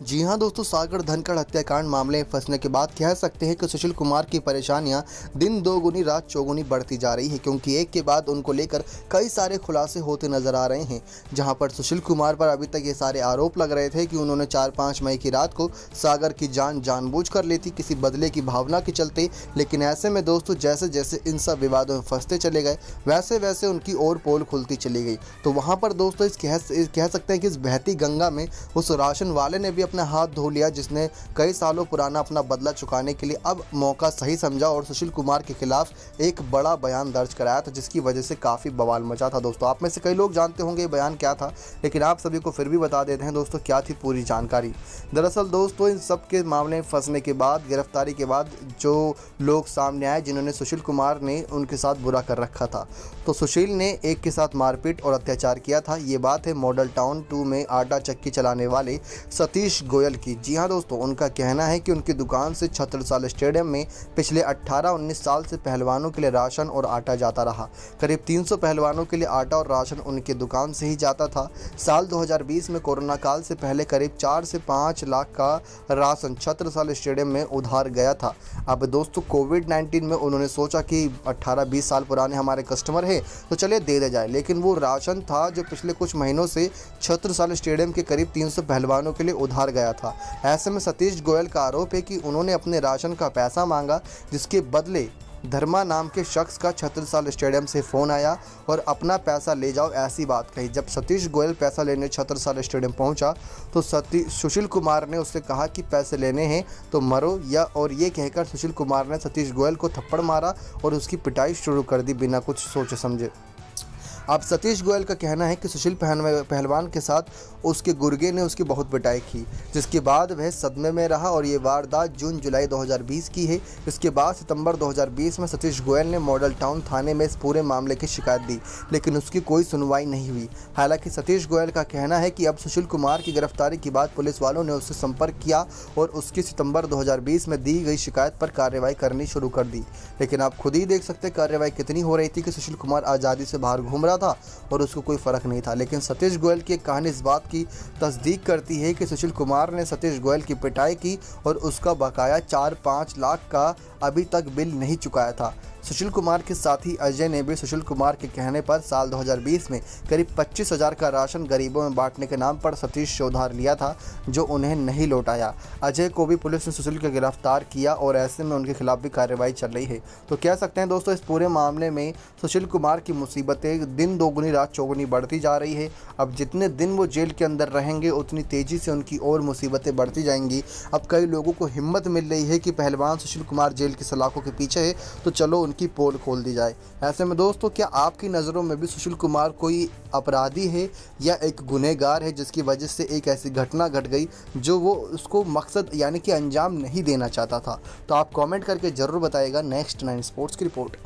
जी हां दोस्तों, सागर धनखड़ हत्याकांड मामले में फंसने के बाद कह सकते हैं कि सुशील कुमार की परेशानियां दिन दोगुनी रात चौगुनी बढ़ती जा रही है, क्योंकि एक के बाद उनको लेकर कई सारे खुलासे होते नजर आ रहे हैं। जहां पर सुशील कुमार पर अभी तक ये सारे आरोप लग रहे थे कि उन्होंने 4-5 मई की रात को सागर की जान जानबूझकर ली थी, किसी बदले की भावना के चलते। लेकिन ऐसे में दोस्तों, जैसे जैसे इन सब विवादों में फंसते चले गए, वैसे वैसे उनकी और पोल खुलती चली गई। तो वहाँ पर दोस्तों कह सकते हैं कि इस बहती गंगा में उस राशन वाले ने भी अपना हाथ धो लिया, जिसने कई सालों पुराना अपना बदला चुकाने के लिए अब मौका सही समझा और सुशील कुमार के खिलाफ एक बड़ा बयान दर्ज कराया था, जिसकी वजह से काफ़ी बवाल मचा था। दोस्तों, आप में से कई लोग जानते होंगे ये बयान क्या था, लेकिन आप सभी को फिर भी बता देते हैं दोस्तों क्या थी पूरी जानकारी। दरअसल दोस्तों, इन सब के मामले में फंसने के बाद, गिरफ्तारी के बाद जो लोग सामने आए जिन्होंने सुशील कुमार ने उनके साथ बुरा कर रखा था, तो सुशील ने एक के साथ मारपीट और अत्याचार किया था। ये बात है मॉडल टाउन 2 में आटा चक्की चलाने वाले सतीश गोयल की। जी हाँ दोस्तों, उनका कहना है कि उनकी दुकान से छत्रसाल स्टेडियम में पिछले 18-19 साल से पहलवानों के लिए राशन और आटा जाता रहा। करीब 300 पहलवानों के लिए आटा और राशन उनकी दुकान से ही जाता था। साल 2020 में कोरोना काल से पहले करीब 4 से 5 लाख का राशन छत्रसाल स्टेडियम में उधार गया था। अब दोस्तों, कोविड-19 में उन्होंने सोचा कि 18-20 साल पुराने हमारे कस्टमर हैं तो चलिए दे दिया जाए, लेकिन वो राशन था जो पिछले कुछ महीनों से छत्रसाल स्टेडियम के करीब 300 पहलवानों के लिए उधार गया था। ऐसे में सतीश गोयल का आरोप है कि उन्होंने अपने राशन का पैसा मांगा, जिसके बदले धर्मा नाम के शख्स का छत्रसाल स्टेडियम से फ़ोन आया और अपना पैसा ले जाओ ऐसी बात कही। जब सतीश गोयल पैसा लेने छत्रसाल स्टेडियम पहुंचा तो सुशील कुमार ने उससे कहा कि पैसे लेने हैं तो मरो, और ये कहकर सुशील कुमार ने सतीश गोयल को थप्पड़ मारा और उसकी पिटाई शुरू कर दी बिना कुछ सोचे समझे। अब सतीश गोयल का कहना है कि सुशील पहलवान के साथ उसके गुर्गे ने उसकी बहुत पिटाई की, जिसके बाद वह सदमे में रहा और ये वारदात जून-जुलाई 2020 की है। इसके बाद सितंबर 2020 में सतीश गोयल ने मॉडल टाउन थाने में इस पूरे मामले की शिकायत दी, लेकिन उसकी कोई सुनवाई नहीं हुई। हालांकि सतीश गोयल का कहना है कि अब सुशील कुमार की गिरफ्तारी के बाद पुलिस वालों ने उससे संपर्क किया और उसकी सितंबर 2020 में दी गई शिकायत पर कार्रवाई करनी शुरू कर दी। लेकिन आप खुद ही देख सकते हैं कार्रवाई कितनी हो रही थी कि सुशील कुमार आज़ादी से बाहर घूम रहा था और उसको कोई फर्क नहीं था। लेकिन सतीश गोयल की कहानी इस बात की तस्दीक करती है कि सुशील कुमार ने सतीश गोयल की पिटाई की और उसका बकाया 4-5 लाख का अभी तक बिल नहीं चुकाया था। सुशील कुमार के साथी अजय ने भी सुशील कुमार के कहने पर साल 2020 में करीब 25,000 का राशन गरीबों में बांटने के नाम पर सतीश से उधार लिया था, जो उन्हें नहीं लौटाया। अजय को भी पुलिस ने सुशील को गिरफ्तार किया और ऐसे में उनके खिलाफ भी कार्रवाई चल रही है। तो कह सकते हैं दोस्तों, इस पूरे मामले में सुशील कुमार की मुसीबतें दिन दोगुनी रात चौगुनी बढ़ती जा रही है। अब जितने दिन वो जेल के अंदर रहेंगे उतनी तेज़ी से उनकी और मुसीबतें बढ़ती जाएंगी। अब कई लोगों को हिम्मत मिल रही है कि पहलवान सुशील कुमार जेल की सलाखों के पीछे है, तो चलो की पोल खोल दी जाए। ऐसे में दोस्तों, क्या आपकी नज़रों में भी सुशील कुमार कोई अपराधी है या एक गुनहगार है, जिसकी वजह से एक ऐसी घटना घट गई जो वो उसको मकसद यानी कि अंजाम नहीं देना चाहता था? तो आप कमेंट करके ज़रूर बताइएगा। नेक्स्ट 9 स्पोर्ट्स की रिपोर्ट।